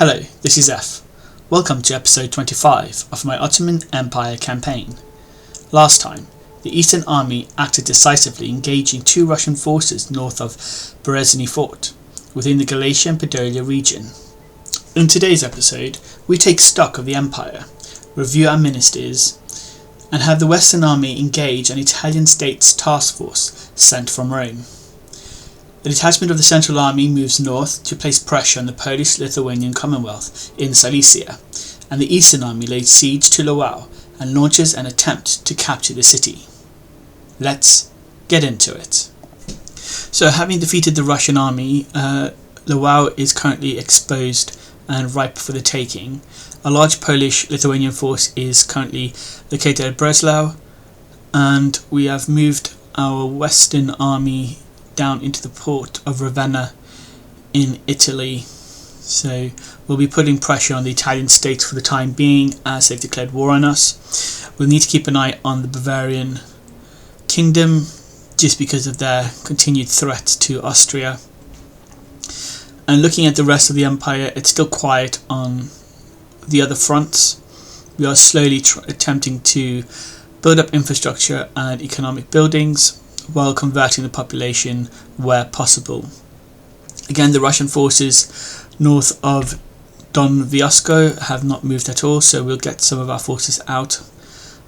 Hello, this is F. Welcome to episode 25 of my Ottoman Empire campaign. Last time, the Eastern Army acted decisively, engaging two Russian forces north of Berezny Fort, within the Galicia and Podolia region. In today's episode, we take stock of the Empire, review our ministers, and have the Western Army engage an Italian States task force sent from Rome. The detachment of the Central Army moves north to place pressure on the Polish-Lithuanian Commonwealth in Silesia, and the Eastern Army lays siege to Lwów and launches an attempt to capture the city. Let's get into it. So, having defeated the Russian army, Lwów is currently exposed and ripe for the taking. A large Polish-Lithuanian force is currently located at Breslau, and we have moved our Western Army down into the port of Ravenna in Italy. So we'll be putting pressure on the Italian states for the time being, as they've declared war on us. We'll need to keep an eye on the Bavarian kingdom, just because of their continued threat to Austria. And looking at the rest of the empire, it's still quiet on the other fronts. We are slowly attempting to build up infrastructure and economic buildings, while converting the population where possible. Again, the Russian forces north of Don Vosco have not moved at all, so we'll get some of our forces out.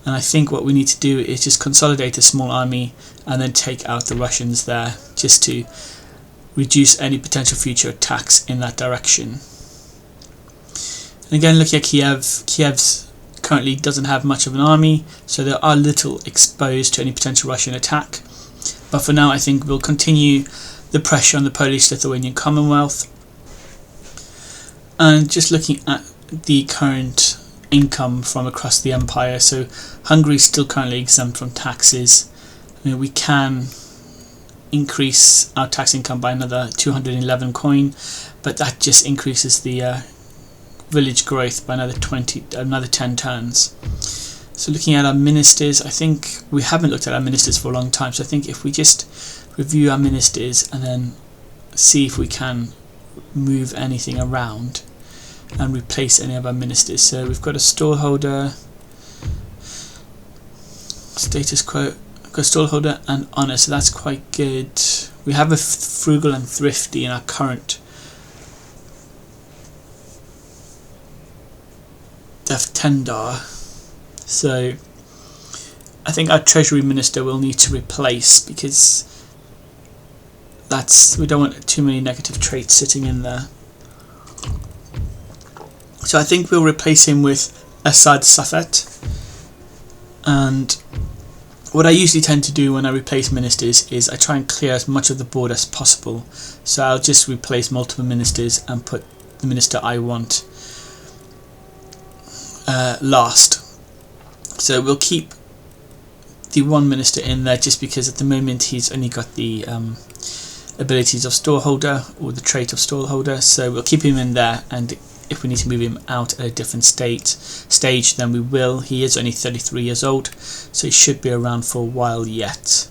And I think what we need to do is just consolidate a small army and then take out the Russians there, just to reduce any potential future attacks in that direction. And again, looking at Kiev's currently doesn't have much of an army, so they are little exposed to any potential Russian attack. But for now, I think we'll continue the pressure on the Polish-Lithuanian Commonwealth. And just looking at the current income from across the empire, so Hungary is still currently exempt from taxes. I mean, we can increase our tax income by another 211 coin, but that just increases the village growth by another 10 turns. So looking at our ministers, I think we haven't looked at our ministers for a long time, so I think if we just review our ministers and then see if we can move anything around and replace any of our ministers. So we've got a storeholder, status quo, we've got a storeholder and honour, so that's quite good. We have a frugal and thrifty in our current Deftendar. So I think our treasury minister will need to replace, because we don't want too many negative traits sitting in there. So I think we'll replace him with Assad Safet. And what I usually tend to do when I replace ministers is I try and clear as much of the board as possible. So I'll just replace multiple ministers and put the minister I want last. So we'll keep the one minister in there, just because at the moment he's only got the abilities of storeholder, or the trait of storeholder. So we'll keep him in there, and if we need to move him out at a different stage, then we will. He is only 33 years old, so he should be around for a while yet.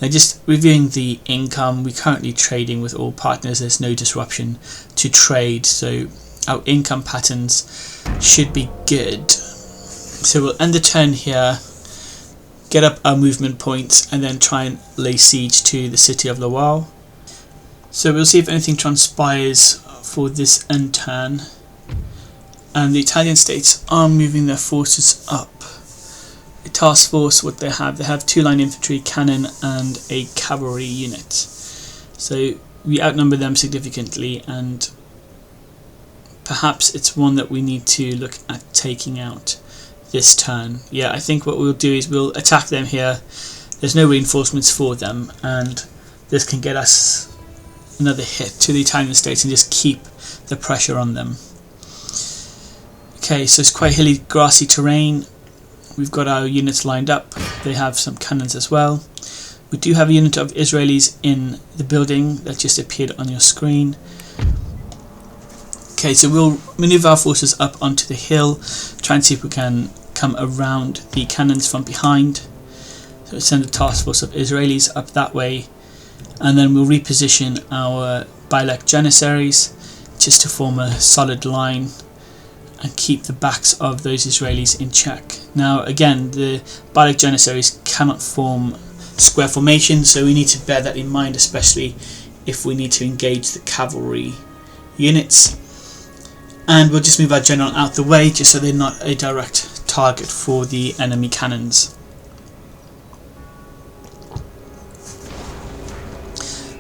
And just reviewing the income, we're currently trading with all partners. There's no disruption to trade, so our income patterns should be good. So we'll end the turn here, get up our movement points, and then try and lay siege to the city of Lwów. So we'll see if anything transpires for this end turn. And the Italian states are moving their forces up. A task force, what they have 2 line infantry, cannon, and a cavalry unit. So we outnumber them significantly, and perhaps it's one that we need to look at taking out this turn. Yeah, I think what we'll do is we'll attack them here. There's no reinforcements for them, and this can get us another hit to the Italian states and just keep the pressure on them. Okay, so it's quite hilly, grassy terrain. We've got our units lined up. They have some cannons as well. We do have a unit of Israelis in the building that just appeared on your screen. Okay, so we'll maneuver our forces up onto the hill, try and see if we can come around the cannons from behind. So send a task force of Israelis up that way, and then we'll reposition our Bilek Janissaries just to form a solid line and keep the backs of those Israelis in check. Now again, the Bialik Janissaries cannot form square formation, so we need to bear that in mind, especially if we need to engage the cavalry units. And we'll just move our general out the way just so they're not a direct target for the enemy cannons.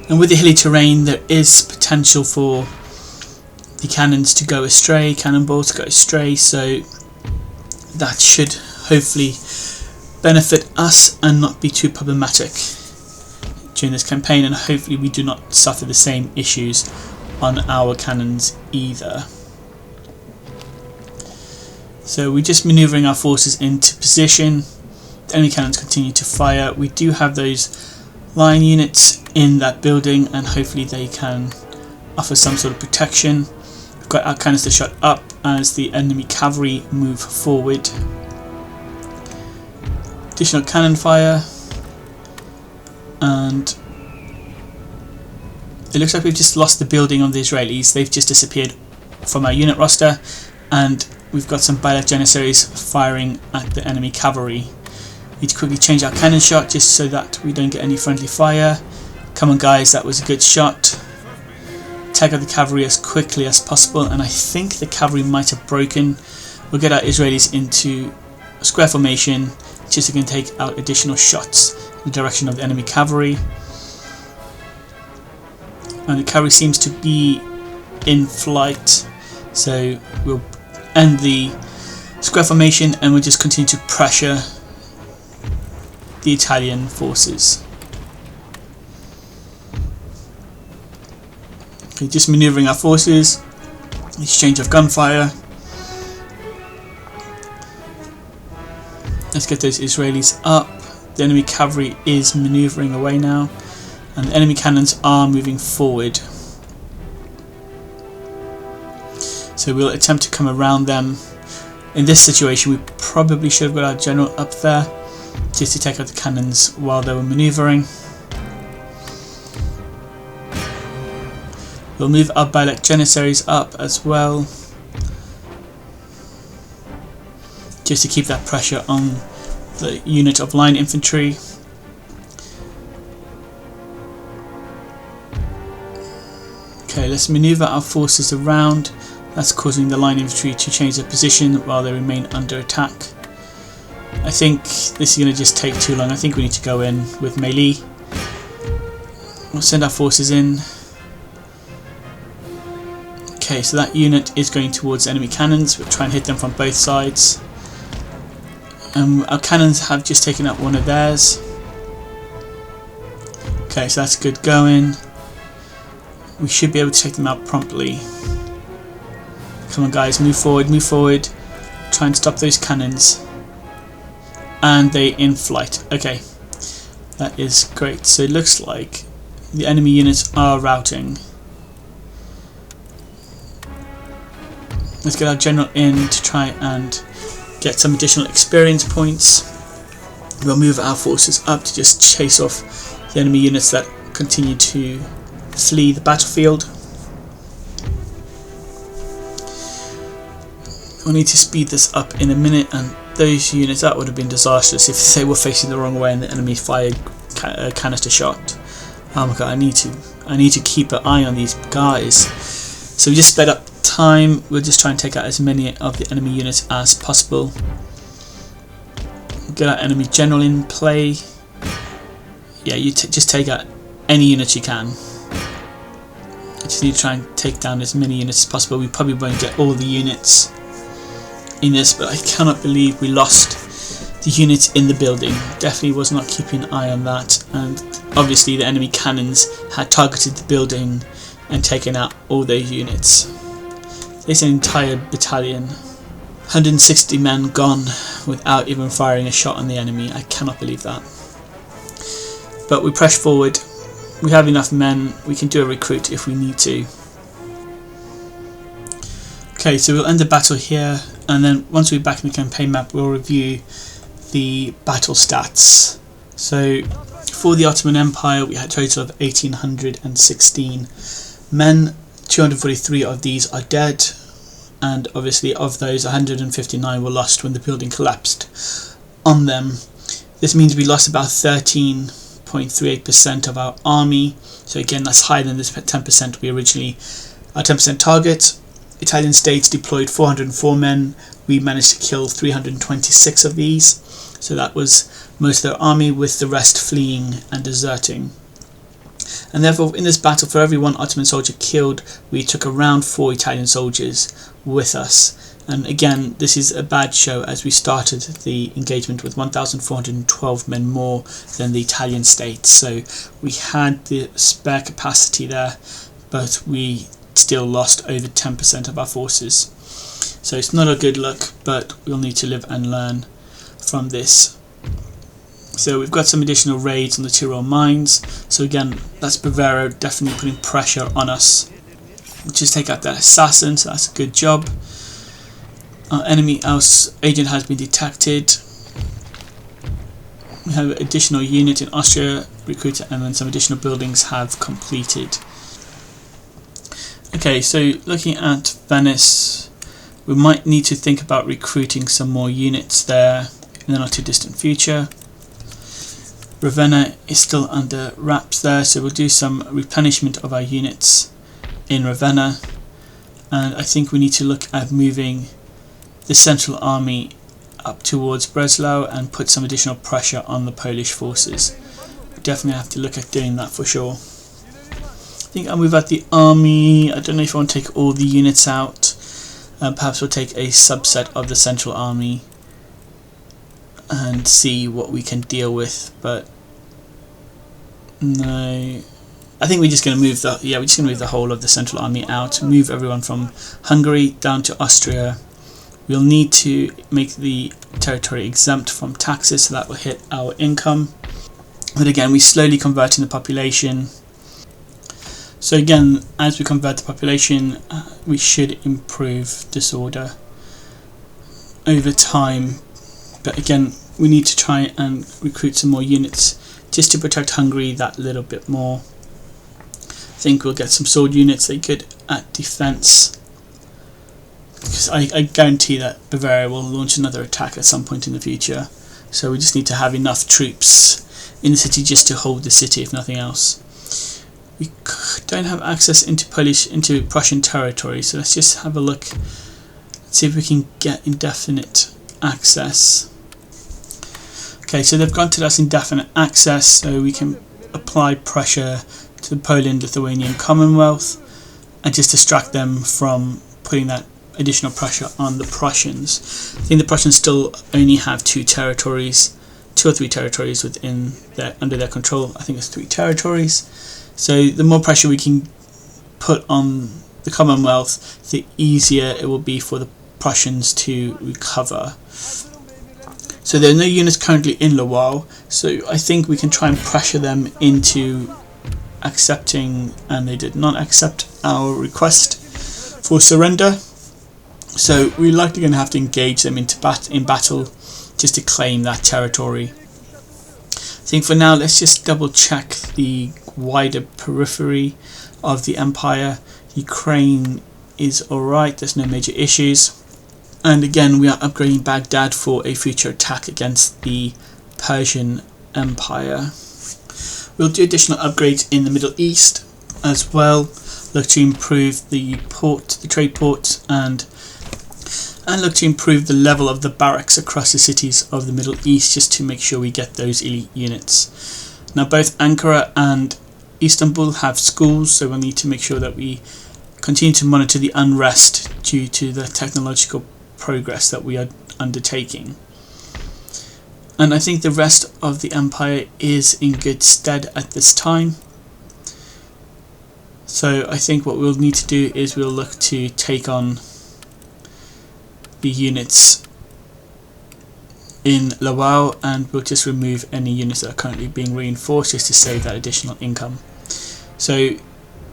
And with the hilly terrain, there is potential for the cannons to go astray, cannonballs to go astray, so that should hopefully benefit us and not be too problematic during this campaign, and hopefully we do not suffer the same issues on our cannons either. So we're just manoeuvring our forces into position. The enemy cannons continue to fire. We do have those line units in that building, and hopefully they can offer some sort of protection. We've got our canister shot up as the enemy cavalry move forward. Additional cannon fire, and it looks like we've just lost the building on the Israelis. They've just disappeared from our unit roster, and we've got some Bialik Janissaries firing at the enemy cavalry. Need to quickly change our cannon shot just so that we don't get any friendly fire. Come on guys, that was a good shot. Take out the cavalry as quickly as possible, and I think the cavalry might have broken. We'll get our Israelis into a square formation just so we can take out additional shots in the direction of the enemy cavalry. And the cavalry seems to be in flight, so we'll end the square formation and we'll just continue to pressure the Italian forces. Okay, just manoeuvring our forces, exchange of gunfire. Let's get those Israelis up. The enemy cavalry is manoeuvring away now, and the enemy cannons are moving forward. So we'll attempt to come around them. In this situation we probably should have got our general up there just to take out the cannons while they were manoeuvring. We'll move our Bialik Janissaries up as well, just to keep that pressure on the unit of line infantry. Okay, let's manoeuvre our forces around. That's causing the line infantry to change their position while they remain under attack. I think this is going to just take too long. I think we need to go in with melee. We'll send our forces in. Okay, so that unit is going towards enemy cannons. We'll try and hit them from both sides. Our cannons have just taken out one of theirs. Okay, so that's good going. We should be able to take them out promptly. Come on guys, move forward, move forward. Try and stop those cannons. And they're in flight. Okay, that is great. So it looks like the enemy units are routing. Let's get our general in to try and get some additional experience points. We'll move our forces up to just chase off the enemy units that continue to flee the battlefield. We'll need to speed this up in a minute, and those units, that would have been disastrous if they were facing the wrong way and the enemy fired a canister shot. Oh my god, I need to keep an eye on these guys. So we just sped up time. We'll just try and take out as many of the enemy units as possible. Get our enemy general in play. Yeah, you just take out any units you can. I just need to try and take down as many units as possible. We probably won't get all the units in this, but I cannot believe we lost the units in the building. Definitely was not keeping an eye on that, and obviously the enemy cannons had targeted the building and taken out all those units. There's an entire battalion, 160 men gone without even firing a shot on the enemy. I cannot believe that. But we press forward. We have enough men. We can do a recruit if we need to. Okay, so we'll end the battle here, and then once we're back in the campaign map, we'll review the battle stats. So for the Ottoman Empire, we had a total of 1,816 men. 243 of these are dead, and obviously of those 159 were lost when the building collapsed on them. This means we lost about 13.38% of our army, so again that's higher than this 10% we originally, our 10% target. Italian states deployed 404 men, we managed to kill 326 of these, so that was most of their army, with the rest fleeing and deserting. And therefore in this battle, for every one Ottoman soldier killed, we took around 4 Italian soldiers with us. And again, this is a bad show, as we started the engagement with 1,412 men more than the Italian state, so we had the spare capacity there, but we still lost over 10% of our forces. So it's not a good look, but we'll need to live and learn from this. So we've got some additional raids on the Tyrol mines, so again that's Bavaria definitely putting pressure on us. We'll just take out that assassin, so that's a good job. Our enemy agent has been detected. We have an additional unit in Austria recruited, and then some additional buildings have completed. Okay, so looking at Venice, we might need to think about recruiting some more units there in the not too distant future. Ravenna is still under wraps there, so we'll do some replenishment of our units in Ravenna, and I think we need to look at moving the central army up towards Breslau and put some additional pressure on the Polish forces. We definitely have to look at doing that for sure. I think I'll move out the army. I don't know if I want to take all the units out. Perhaps we'll take a subset of the central army and see what we can deal with, but no, I think we're just going to move the whole of the central army out, move everyone from Hungary down to Austria. We'll need to make the territory exempt from taxes, so that will hit our income, but again we're slowly converting the population. So again, as we convert the population, we should improve disorder over time, but again we need to try and recruit some more units just to protect Hungary that little bit more. I think we'll get some sword units that are good at defense, because I guarantee that Bavaria will launch another attack at some point in the future, so we just need to have enough troops in the city just to hold the city, if nothing else. We don't have access into Prussian territory, so let's just have a look, see if we can get indefinite access. Okay, so they've granted us indefinite access, so we can apply pressure to the Lithuanian Commonwealth and just distract them from putting that additional pressure on the Prussians. I think the Prussians still only have 2 or 3 territories under their control. I think it's 3 territories. So the more pressure we can put on the Commonwealth, the easier it will be for the Prussians to recover. So there are no units currently in Lwów, so I think we can try and pressure them into accepting, and they did not accept our request for surrender. So we're likely going to have to engage them in battle just to claim that territory. I think for now let's just double check the wider periphery of the empire. Ukraine is alright, there's no major issues. And again we are upgrading Baghdad for a future attack against the Persian Empire. We'll do additional upgrades in the Middle East as well, look to improve the trade port, and look to improve the level of the barracks across the cities of the Middle East, just to make sure we get those elite units. Now both Ankara and Istanbul have schools, so we'll need to make sure that we continue to monitor the unrest due to the technological progress that we are undertaking. And I think the rest of the empire is in good stead at this time. So I think what we'll need to do is we'll look to take on the units in Lwów, and we'll just remove any units that are currently being reinforced just to save that additional income. So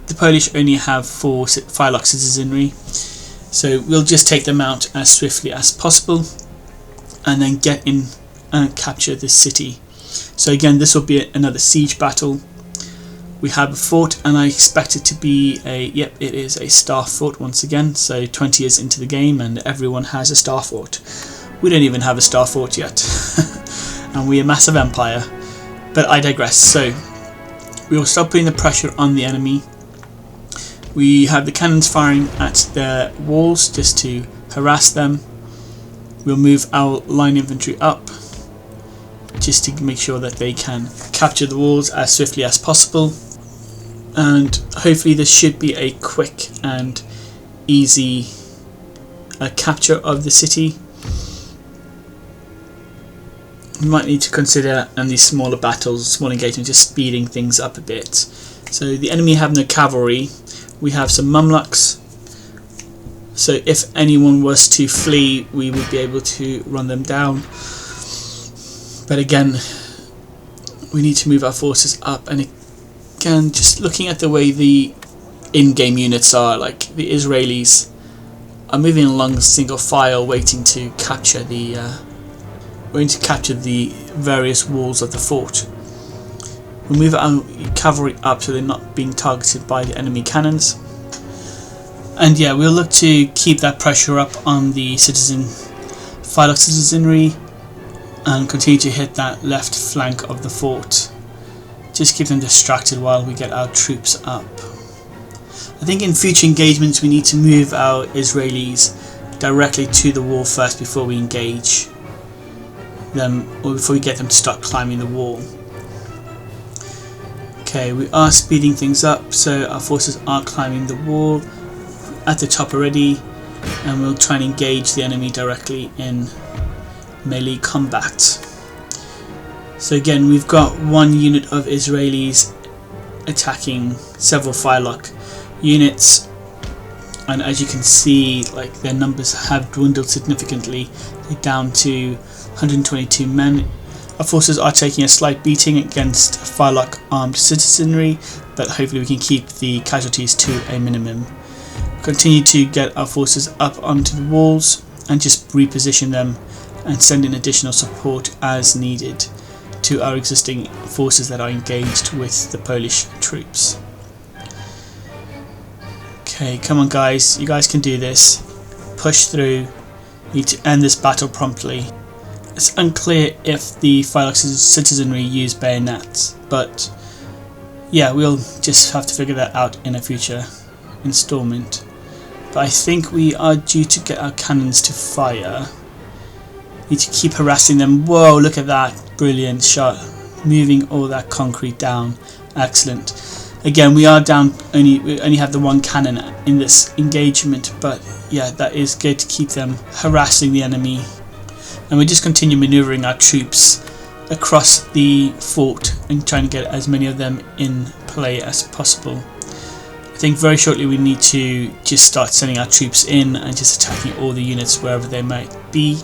the Polish only have 4 Firelock citizenry, so we'll just take them out as swiftly as possible and then get in and capture this city. So again, this will be another siege battle. We have a fort, and I expect it to be yep, it is a star fort once again. So 20 years into the game and everyone has a star fort. We don't even have a star fort yet. And we're a massive empire. But I digress. So we will start putting the pressure on the enemy. We have the cannons firing at their walls just to harass them. We'll move our line infantry up just to make sure that they can capture the walls as swiftly as possible. And hopefully this should be a quick and easy capture of the city. We might need to consider in these smaller battles, small engagements, just speeding things up a bit. So the enemy have no cavalry. We have some Mamluks. So if anyone was to flee, we would be able to run them down. But again, we need to move our forces up. And again, just looking at the way the in-game units are, like the Israelis are moving along single file, waiting to capture the various walls of the fort. We'll move our cavalry up so they're not being targeted by the enemy cannons. And yeah, we'll look to keep that pressure up on the Phylak citizenry and continue to hit that left flank of the fort. Just keep them distracted while we get our troops up. I think in future engagements we need to move our Israelis directly to the wall first before we engage them, or before we get them to start climbing the wall. Okay, we are speeding things up, so our forces are climbing the wall at the top already, and we'll try and engage the enemy directly in melee combat. So again, we've got one unit of Israelis attacking several Phylak units, and as you can see, like, their numbers have dwindled significantly. They're down to 122 men. Our forces are taking a slight beating against Phylak armed citizenry, but hopefully we can keep the casualties to a minimum. Continue to get our forces up onto the walls and just reposition them and send in additional support as needed to our existing forces that are engaged with the Polish troops. Okay, come on guys, you guys can do this. Push through. Need to end this battle promptly. It's unclear if the Phylak citizenry use bayonets, but yeah, we'll just have to figure that out in a future installment. But I think we are due to get our cannons to fire. Need to keep harassing them. Whoa, look at that. Brilliant shot. Moving all that concrete down. Excellent. Again, we are down, we only have the one cannon in this engagement, but yeah, that is good to keep them harassing the enemy. And we just continue maneuvering our troops across the fort and trying to get as many of them in play as possible. I think very shortly we need to just start sending our troops in and just attacking all the units wherever they might be.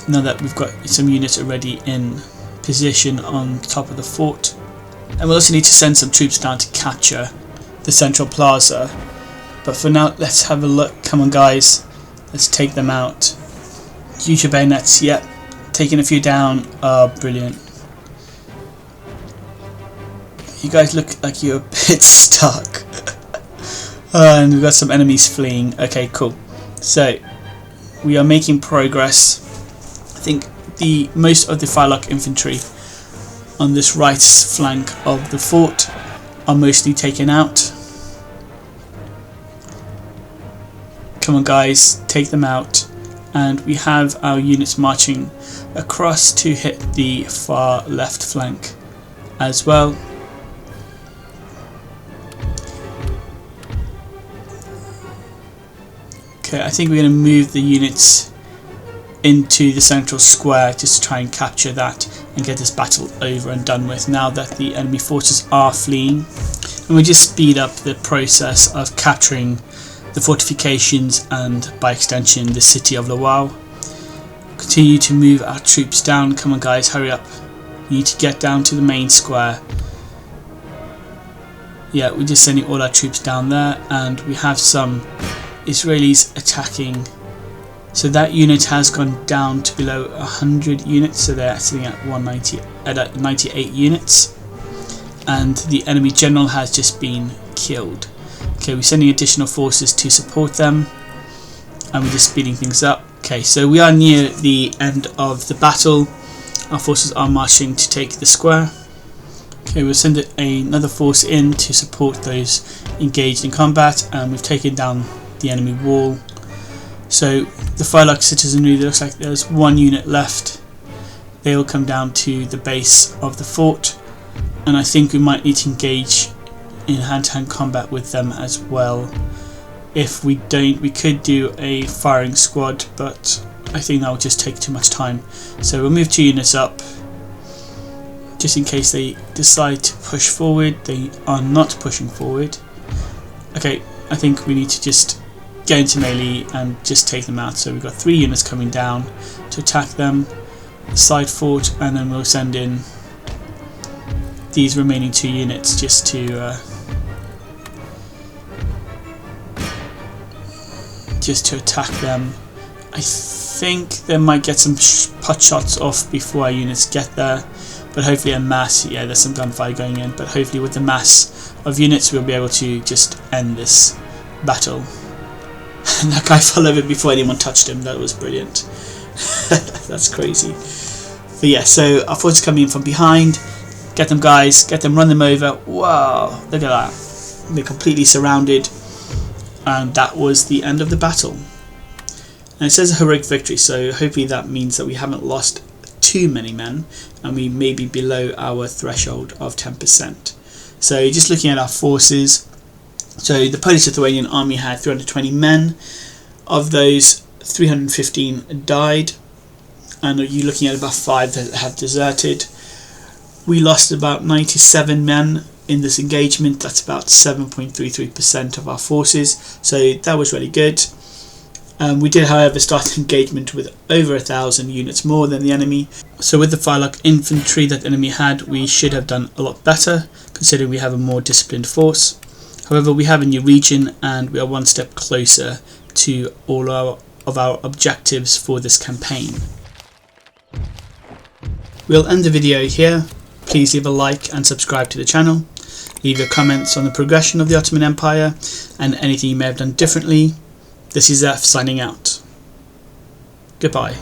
Now that we've got some units already in position on top of the fort. And we'll also need to send some troops down to capture the central plaza. But for now, let's have a look. Come on guys, let's take them out. Use your bayonets. Yep, taking a few down. Oh, brilliant. You guys look like you're a bit stuck. And we've got some enemies fleeing. Okay, cool. So we are making progress. I think most of the Phylak infantry on this right flank of the fort are mostly taken out. Come on guys, take them out. And we have our units marching across to hit the far left flank as well. Okay, I think we're going to move the units into the central square just to try and capture that and get this battle over and done with now that the enemy forces are fleeing. And we just speed up the process of capturing the fortifications and by extension the city of Lwów. Continue to move our troops down. Come on guys, hurry up. We need to get down to the main square. Yeah, we're just sending all our troops down there, and we have some Israelis attacking. So that unit has gone down to below 100 units, so they're sitting at 98 units. and the enemy general has just been killed. Okay, we're sending additional forces to support them, and we're just speeding things up. Okay, so we are near the end of the battle. Our forces are marching to take the square. Okay, we'll send another force in to support those engaged in combat, and we've taken down the enemy wall. So the Phylarch citizenry, looks like there's one unit left. They will come down to the base of the fort, and I think we might need to engage in hand-to-hand combat with them as well. If we don't, we could do a firing squad, but I think that will just take too much time. So we'll move 2 units up, just in case they decide to push forward. They are not pushing forward. Okay, I think we need to just get into melee and just take them out. So we've got 3 units coming down to attack them, side fort, and then we'll send in these remaining 2 units just to attack them. I think they might get some pot shots off before our units get there, but hopefully a mass, yeah, there's some gunfire going in, but hopefully with the mass of units we'll be able to just end this battle. And that guy fell over before anyone touched him. That was brilliant. That's crazy. But yeah, so our forces coming in from behind. Get them, guys, get them, run them over. Wow, look at that. They're completely surrounded, and that was the end of the battle. And it says a heroic victory, so hopefully that means that we haven't lost too many men, and we may be below our threshold of 10%. So just looking at our forces, so the Polish-Lithuanian army had 320 men. Of those, 315 died, and you're looking at about 5 that have deserted. We lost about 97 men in this engagement. That's about 7.33% of our forces, so that was really good. We did, however, start an engagement with over 1,000 units more than the enemy. So with the Phylarch infantry that the enemy had, we should have done a lot better, considering we have a more disciplined force. However, we have a new region, and we are one step closer to all of our objectives for this campaign. We'll end the video here. Please leave a like and subscribe to the channel. Leave your comments on the progression of the Ottoman Empire and anything you may have done differently. This is F signing out. Goodbye.